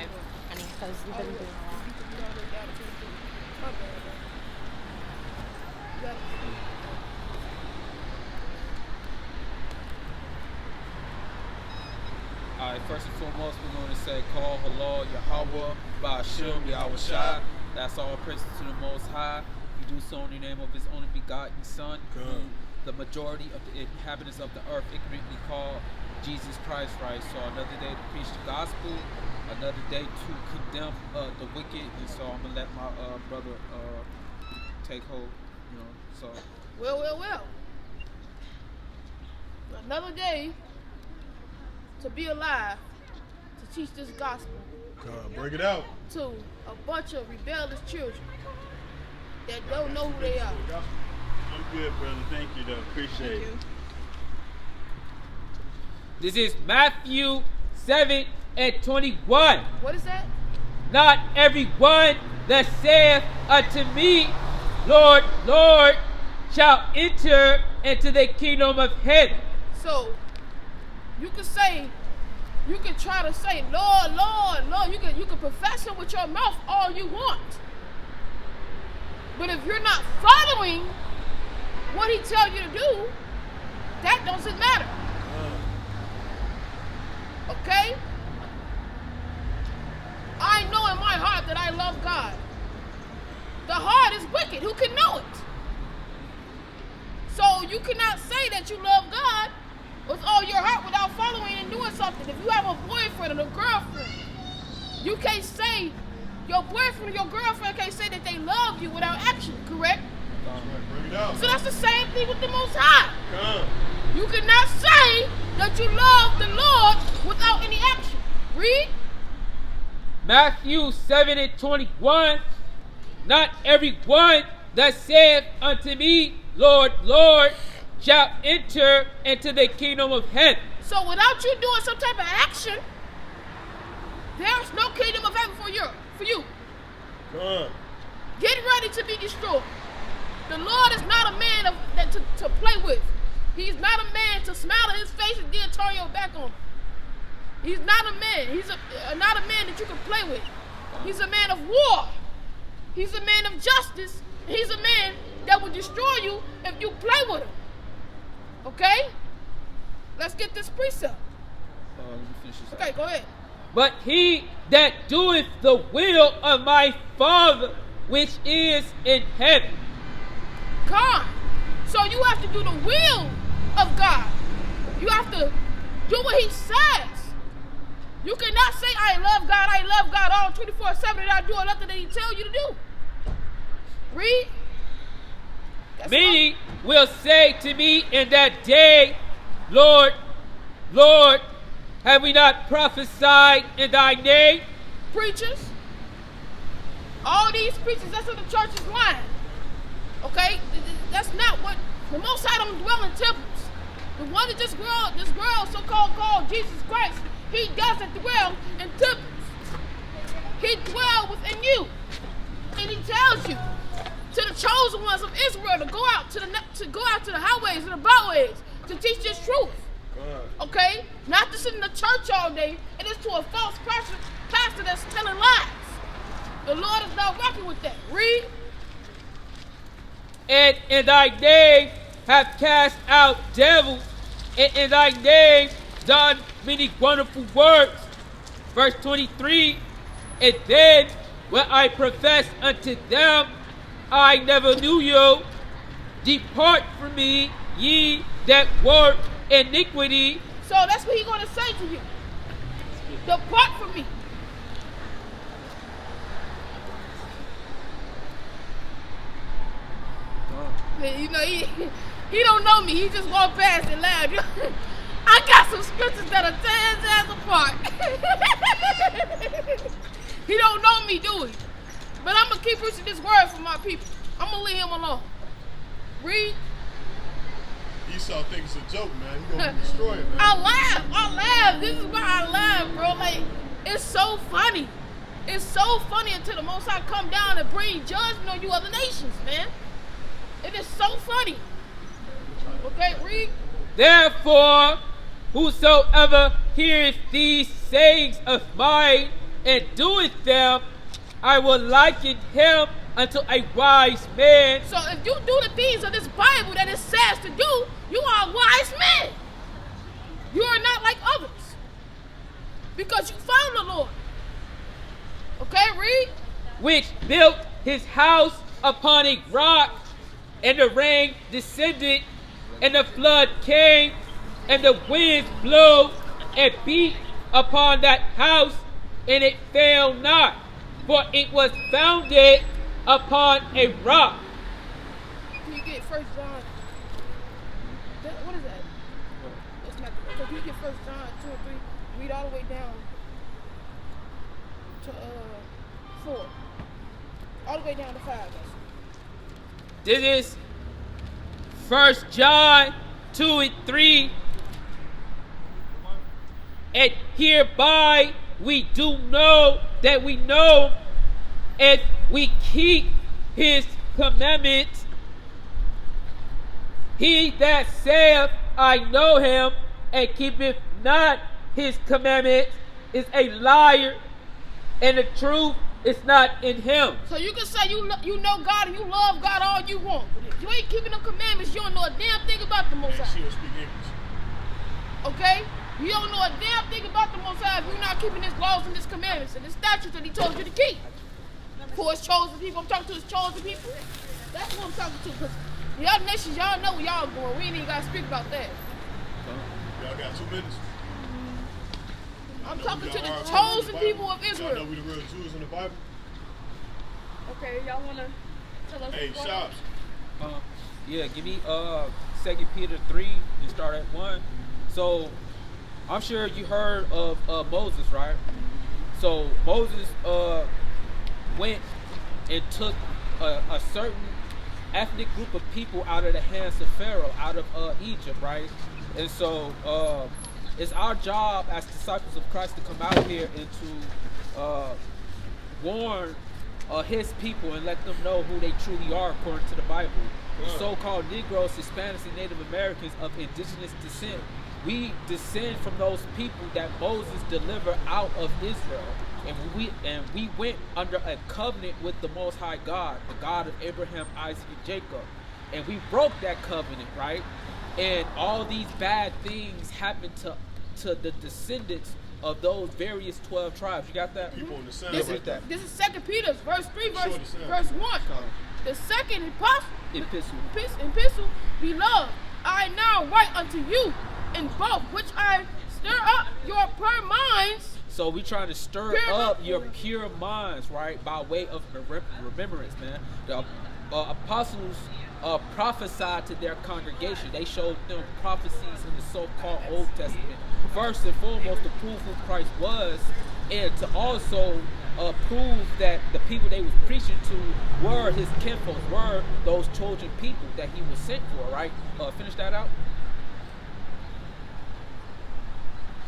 5, honey, because you've been doing a lot. Alright, first and foremost, we're going to say, Call Halal Yahweh, Ba'ashem, Yahweh Shai. That's all praises to the Most High. He do so in the name of His only begotten Son, who the majority of the inhabitants of the earth ignorantly call Jesus Christ, right? So another day to preach the gospel, another day to condemn the wicked, and so I'm going to let my brother take hold, you know, so. Well. Another day to be alive, to teach this gospel. Bring it out. To a bunch of rebellious children that don't know who they are. I'm good, brother. Thank you, though. Appreciate it. This is Matthew 7:21. What is that? Not everyone that saith unto me, Lord, Lord, shall enter into the kingdom of heaven. So, you can try to say, Lord, Lord, Lord. You can profess Him with your mouth all you want. But if you're not following what He tells you to do, that doesn't matter. Okay? I know in my heart that I love God. The heart is wicked. Who can know it? So you cannot say that you love God with all your heart without following and doing something. If you have a boyfriend or a girlfriend, you can't say, your boyfriend or your girlfriend can't say that they love you without action, correct? Bring it out. So that's the same thing with the Most High. You cannot say that you love the Lord without any action. Read. Matthew 7:21. Not everyone that saith unto me, Lord, Lord, shall enter into the kingdom of heaven. So without you doing some type of action, there's no kingdom of heaven for you. Get ready to be destroyed. The Lord is not a man to play with. He's not a man to smile in his face and then turn your back on him. He's not a man. He's not a man that you can play with. He's a man of war. He's a man of justice. He's a man that will destroy you if you play with him. Okay? Let's get this precept. Let me finish this Okay, go ahead. But he that doeth the will of my Father which is in heaven. God. So you have to do the will of God. You have to do what He says. You cannot say, I love God all 24/7 and not doing nothing that He tells you to do. Read. Many will say to me in that day, Lord, Lord, have we not prophesied in thy name? Preachers. All these preachers that's in the church is lying. Okay? That's not what, the Most High don't dwell in temples. The one that this girl so-called called Jesus Christ, He doesn't dwell in temples. He dwells within you. And He tells you, to the chosen ones of Israel, to go out to the highways and the byways to teach this truth. Okay? Not to sit in the church all day and it's to a false pastor that's telling lies. The Lord is not working with that. Read. And in thy name have cast out devils, and in thy name done many wonderful works. Verse 23, and then when I profess unto them, I never knew you. Depart from me, ye that work iniquity. So that's what He's going to say to you. Depart from me. You know, he don't know me. He just walked past and laughed. I got some scriptures that'll tear his ass apart. He don't know me, do he? But I'm going to keep preaching this word for my people. I'm going to leave him alone. Read. Esau thinks it's a joke, man. He's going to be destroyed, man. I laugh. This is why I laugh, bro. Like, it's so funny. It's so funny until the Most High come down and bring judgment on you other nations, man. It is so funny. Okay, read. Therefore, whosoever heareth these sayings of mine and doeth them, I will liken him unto a wise man. So if you do the things of this Bible that it says to do, you are a wise man. You are not like others. Because you found the Lord. Okay, read. Which built his house upon a rock, and the rain descended, and the flood came, and the winds blew and beat upon that house, and it fell not, for it was founded upon a rock. Can you get 1 John? What is that? That's not. So can you get 1 John 2 and 3? Read all the way down to 4. All the way down to 5. This is 1 John 2 and 3. And hereby we do know that we know if we keep his commandments. He that saith, I know him, and keepeth not his commandments, is a liar, and the truth is not in him. So you can say you know God and you love God all you want. But if you ain't keeping them commandments, you don't know a damn thing about the Most And High. she'll speak English. Okay? You don't know a damn thing about the Most High if you're not keeping his laws and his commandments and his statutes that he told you to keep. For his chosen people, I'm talking to his chosen people. That's what I'm talking to. Because the other nations, y'all know where y'all going. We ain't even got to speak about that. Y'all got 2 minutes. I'm talking to the Y'all are chosen Bible. people of Y'all know Israel. we the real Jews in the Bible. Okay, y'all wanna tell us? Hey, what's going shops. Yeah, give me 2 Peter 3 and start at 1. So I'm sure you heard of Moses, right? So Moses went and took a certain ethnic group of people out of the hands of Pharaoh, out of Egypt, right? And so it's our job as disciples of Christ to come out here and to warn his people and let them know who they truly are according to the Bible. The so-called Negroes, Hispanics, and Native Americans of indigenous descent, we descend from those people that Moses delivered out of Israel. And we went under a covenant with the Most High God, the God of Abraham, Isaac, and Jacob. And we broke that covenant, right? And all these bad things happened to the descendants of those various 12 tribes. You got that? People on the sound This right is, there. this is 2 Peter, verse 3, Sure, the sound. verse 1. The second Epistle. epistle, beloved, I now write unto you in both, which I stir up your pure minds. So we trying to stir Pure up mind. your pure minds, right, by way of remembrance, man. The apostles prophesied to their congregation. They showed them prophecies in the so-called Old Testament. First and foremost, to prove who Christ was, and to also prove that the people they was preaching to were his kinfolks, were those chosen people that he was sent for, right? Finish that out.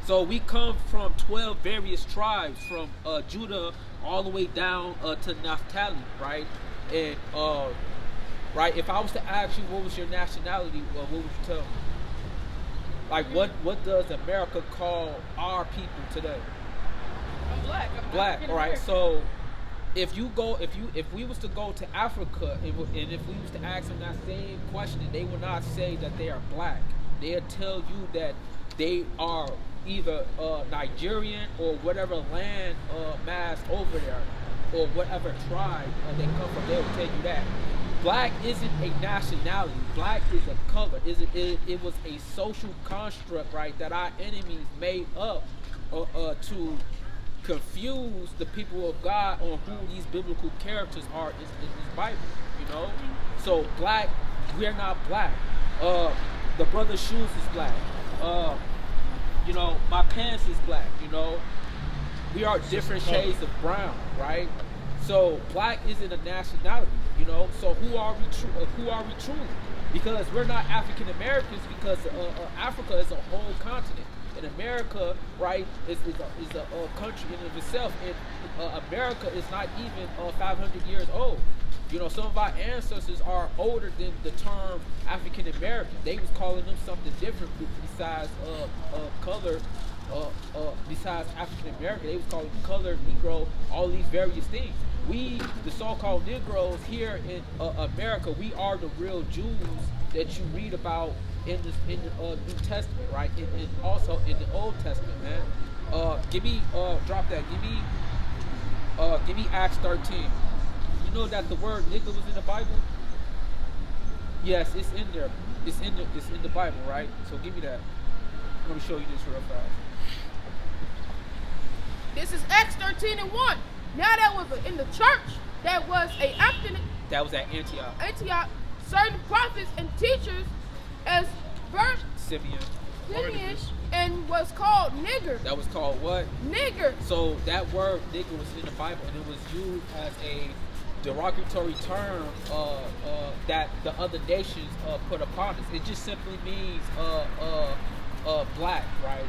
So we come from 12 various tribes, from Judah all the way down to Naphtali, right? And right, if I was to ask you what was your nationality, what would you tell me? Like, what does America call our people today? I'm black. I'm Black. African All right. American. So if we was to go to Africa and if we was to ask them that same question, they would not say that they are black. They'll tell you that they are either Nigerian or whatever land mass over there, or whatever tribe they come from. They will tell you that. Black isn't a nationality. Black is a color. It was a social construct, right, that our enemies made up to confuse the people of God on who these biblical characters are in this Bible, you know? So black, we're not black. The brother Shoes is black. You know, my pants is black, you know? We are different shades of brown, right? So black isn't a nationality, you know? So who are we truly? Because we're not African Americans, because Africa is a whole continent. And America, right, is a country in and of itself. And America is not even 500 years old. You know, some of our ancestors are older than the term African American. They was calling them something different besides color besides African American. They was called colored, Negro, all these various things. We, the so-called Negroes here in America, we are the real Jews that you read about in the New Testament, right? And also in the Old Testament, man. Give me drop that. Give me Acts 13. You know that the word nigga was in the Bible? Yes, it's in there. It's in the Bible, right? So give me that. Let me show you this real fast. This is Acts 13:1. Now that was in the church, that was That was at Antioch. Certain prophets and teachers as Simeon. and was called nigger. That was called what? Nigger. So that word nigger was in the Bible, and it was used as a derogatory term that the other nations put upon us. It just simply means black, right?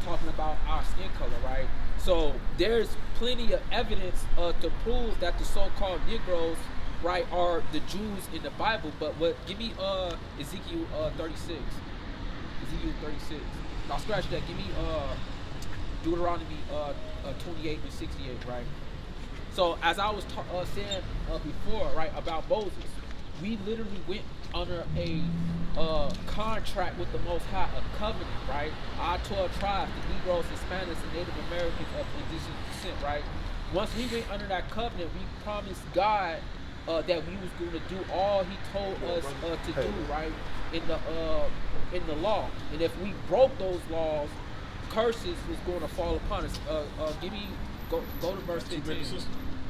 Talking about our skin color, right? So there's plenty of evidence to prove that the so-called Negroes, right, are the Jews in the Bible. But give me Ezekiel 36. Ezekiel 36. Now scratch that. Give me Deuteronomy 28 and 68, right? So as I was saying before, right, about Moses, we literally went under a contract with the Most High, a covenant, right? Our 12 tribes, the Negroes, Hispanics, and Native Americans of indigenous descent, right? Once we went under that covenant, we promised God that we was going to do all He told us to do, right? In the law, and if we broke those laws, curses was going to fall upon us. Go to verse 15.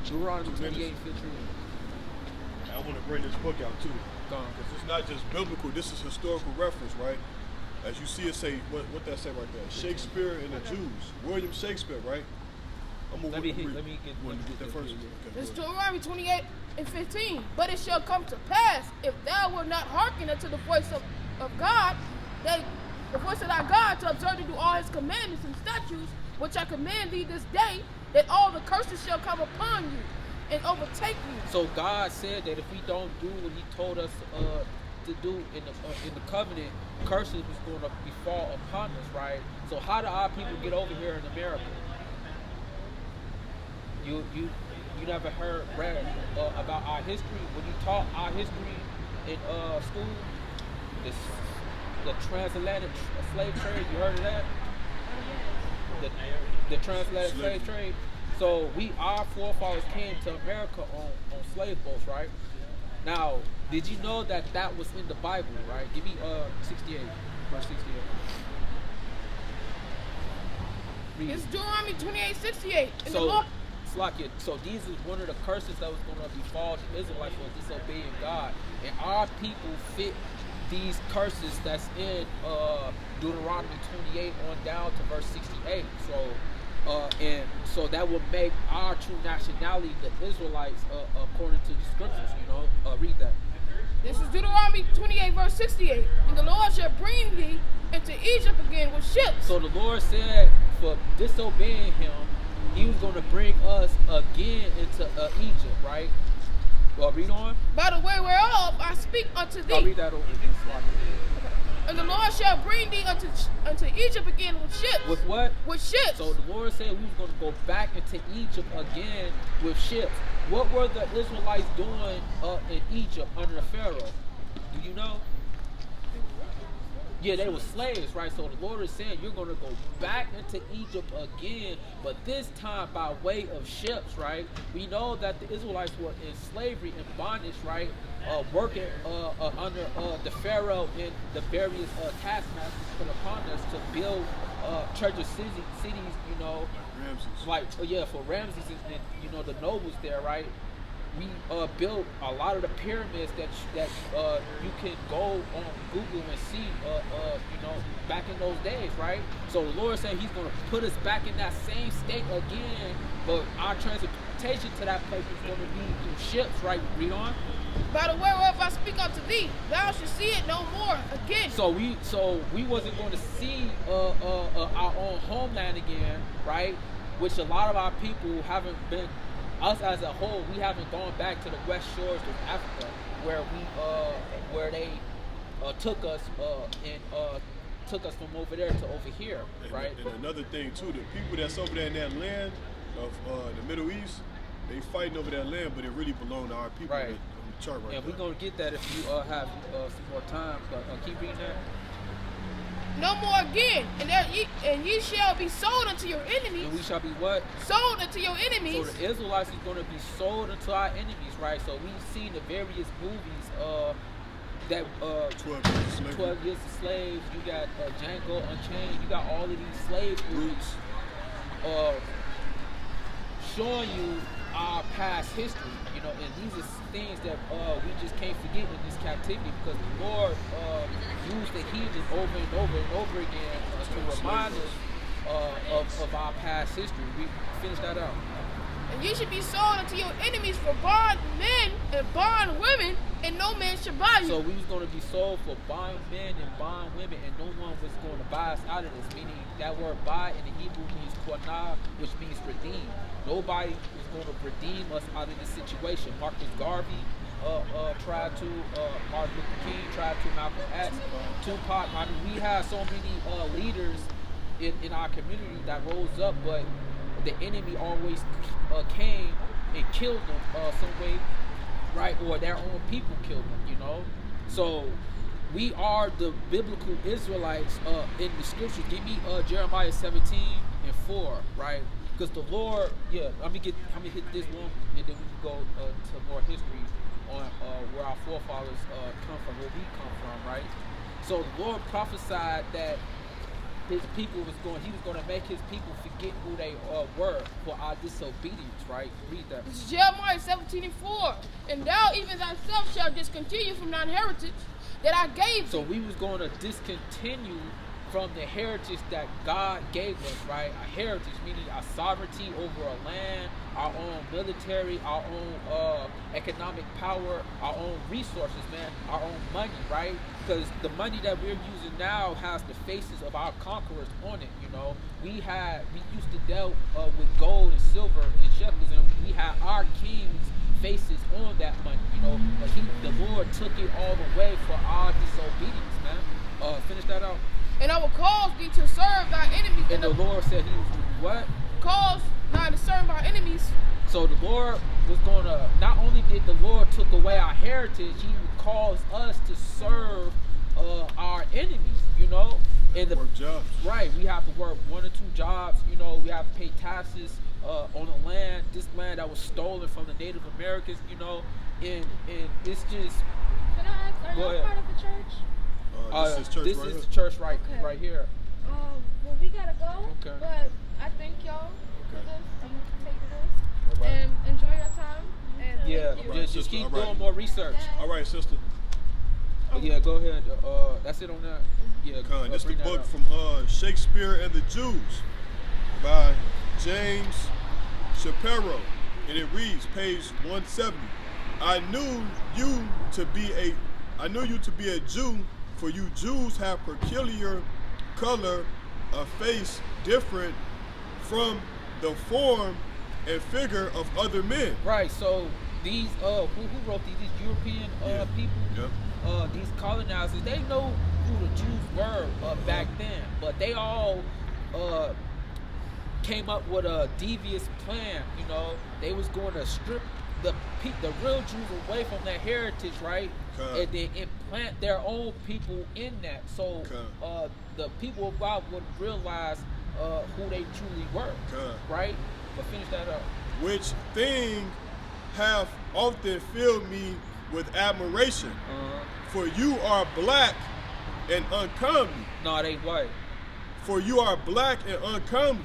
Deuteronomy 28 and 15. I want to bring this book out too, Go on. because it's not just biblical. This is historical reference, right? As you see it say, what that say right there? Shakespeare and the Jews. William Shakespeare, right? I'm gonna Let me read. get that first. Okay, This go ahead. Deuteronomy 28 and 15. But it shall come to pass, if thou wilt not hearken unto the voice of God, that the voice of thy God, to observe to do all His commandments and statutes, which I command thee this day, that all the curses shall come upon you and overtake you. So God said that if we don't do what He told us to do in the covenant, curses was going to befall upon us, right? So how do our people get over here in America? You never read about our history? When you taught our history in school, the transatlantic slave trade, you heard of that? The transatlantic slave trade. So our forefathers came to America on slave boats, right? Now, did you know that was in the Bible, right? Give me 68, verse 68. Read It's it. Deuteronomy 28:68. And the So, Lord, Slakia, so these is one of the curses that was going to befall the Israelites for disobeying God. And our people fit these curses that's in Deuteronomy 28 on down to verse 68. And so that will make our true nationality the Israelites according to the scriptures, read that. this is Deuteronomy 28 verse 68. And the Lord shall bring thee into Egypt again with ships. So the Lord said for disobeying Him, He was going to bring us again into Egypt, right? Well, read on. By the way whereof I speak unto I'll thee. read that over again, Slakia. And the Lord shall bring thee unto Egypt again with ships. With what? With ships. So the Lord said we was going to go back into Egypt again with ships. What were the Israelites doing in Egypt under Pharaoh? Do you know? Yeah, they were slaves, right? So the Lord is saying you're going to go back into Egypt again, but this time by way of ships, right? We know that the Israelites were in slavery and bondage, right? Working under the Pharaoh and the various taskmasters put upon us to build treasure cities, Ramses. for Ramses and the nobles there, right? We built a lot of the pyramids that you can go on Google and see, back in those days, right? So the Lord said He's going to put us back in that same state again, but our transportation to that place is going to be through ships, right? Read on. By the way whereof I speak unto thee, thou shalt see it no more again. So we wasn't going to see our own homeland again, right? Which a lot of our people haven't been. Us as a whole, we haven't gone back to the west shores of Africa, where they took us and took us from over there to over here, right? And another thing too, the people that's over there in that land of the Middle East, they fighting over that land, but it really belong to our people. Right. On the chart right And there. we're gonna get that if you have some more time. But keep reading that. No more again, and ye shall be sold unto your enemies. And we shall be what? Sold unto your So enemies. the Israelites is going to be sold into our enemies, right? So we've seen the various movies that 12 years of slavery. 12 Years a Slave. You got Django Unchained. You got all of these slave movies showing you our past history, you know, and these are things that we just can't forget in this captivity because the Lord used the heathen over and over and over again to remind us of our past history. We finish that out. And ye should be sold unto your enemies for bond men and bond women, and no man should buy you. So we was going to be sold for bond men and bond women, and no one was going to buy us out of this. Meaning that word "buy" in the Hebrew means "kornah," which means redeem. Nobody was going to redeem us out of this situation. Marcus Garvey tried to, Martin Luther King tried to, Malcolm X, Tupac. I mean, we have so many leaders in our community that rose up, but the enemy always came and killed them some way, right? Or their own people killed them, you know? So we are the biblical Israelites in the scriptures. Give me Jeremiah 17:4, right? Because the Lord, let me hit this one, and then we can go to more history on where our forefathers come from, where we come from, right? So the Lord prophesied that his people he was going to make his people forget who they were for our disobedience, right? Read that. This is Jeremiah 17:4. And thou even thyself shalt discontinue from thine heritage that I gave So thee. we was going to discontinue from the heritage that God gave us, right? A heritage, meaning our sovereignty over a land, our own military, our own economic power, our own resources, man, our own money, right? Because the money that we're using now has the faces of our conquerors on it, you know? We used to deal with gold and silver and shekels, and we had our kings' faces on that money, you know? But the Lord took it all away for our disobedience, man. Finish that out. And I will cause thee to serve thy enemies. And the Lord said he was what? Cause thine to serve thy enemies. So the Lord was going to, not only did the Lord took away our heritage, he would cause us to serve our enemies, you know? And Work jobs. right, we have to work 1 or 2 jobs, you know, we have to pay taxes on the land, this land that was stolen from the Native Americans, you know, and it's just, Can I ask, are Go y'all ahead. part of the church? This is church this right is here. the church right Okay. here. Well, we gotta go. Okay. But I thank y'all for Okay. this. I'm taking this. All right. And enjoy your time. And Yeah, thank you. Alright, just sister, keep alright. doing more research. All right, sister. Yeah, go ahead. That's it on that. Yeah, Con, this is the bring that book up. from Shakespeare and the Jews by James Shapiro, and it reads, page 170. I knew you to be a Jew, for you Jews have peculiar color, a face different from the form and figure of other men. Right. So these who wrote these European Yeah. people, Yep. these colonizers, they know who the Jews were back then, but they all came up with a devious plan. You know, they was going to strip the real Jews away from their heritage, right? Okay. And then implant their own people in that. So Okay. the people of God would realize who they truly were, Okay. right? But finish that up. Which thing have often filled me with admiration, for you are black and uncomely. No, they white. For you are black and uncomely,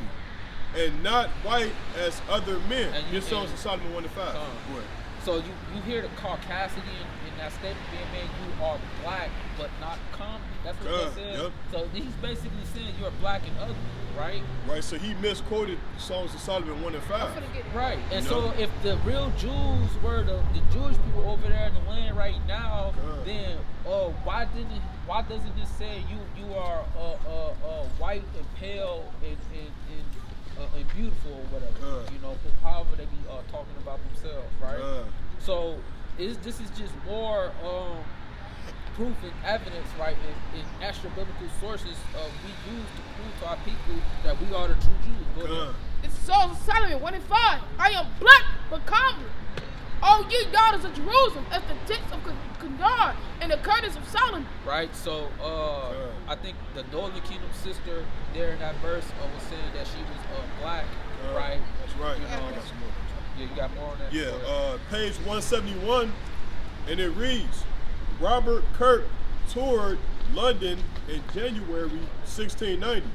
and not white as other men. And you- Your Songs and- of Solomon 1:5. Con. Go ahead. So you hear the caucasity in that statement being made, you are black but not common. That's what Con, they said. yep. So he's basically saying you're black and ugly, right? Right, so he misquoted Songs of Solomon 1:5. I'm finna get it. Right. And You so know? if the real Jews were the Jewish people over there in the land right now, Con. then why doesn't it say you are white and pale and beautiful or whatever? Con. You know, however they be talking about themselves, right? Con. So this is just more proof and evidence, right, in extra biblical sources we use to prove to our people that we are the true Jews. Go ahead. This is Song of Solomon 1:5. I am black but comely. O ye daughters of Jerusalem, as the tents of Kedar and the curtains of Solomon. Right, so I think the Northern Kingdom sister there in that verse was saying that she was black, right? That's right. You know, yeah, you got more on that? Yeah, page 171, and it reads, Robert Kirk toured London in January 1690.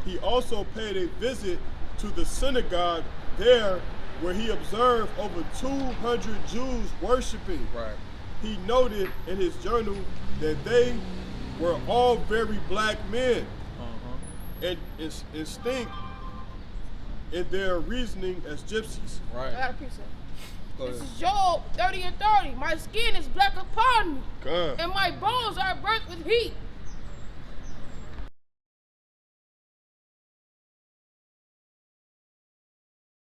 He also paid a visit to the synagogue there, where he observed over 200 Jews worshiping. Right. He noted in his journal that they were all very black men and instinct in their reasoning as gypsies. Right. I got a piece of it. Go This ahead. is Job 30:30. My skin is black upon me, God. and my bones are burnt with heat.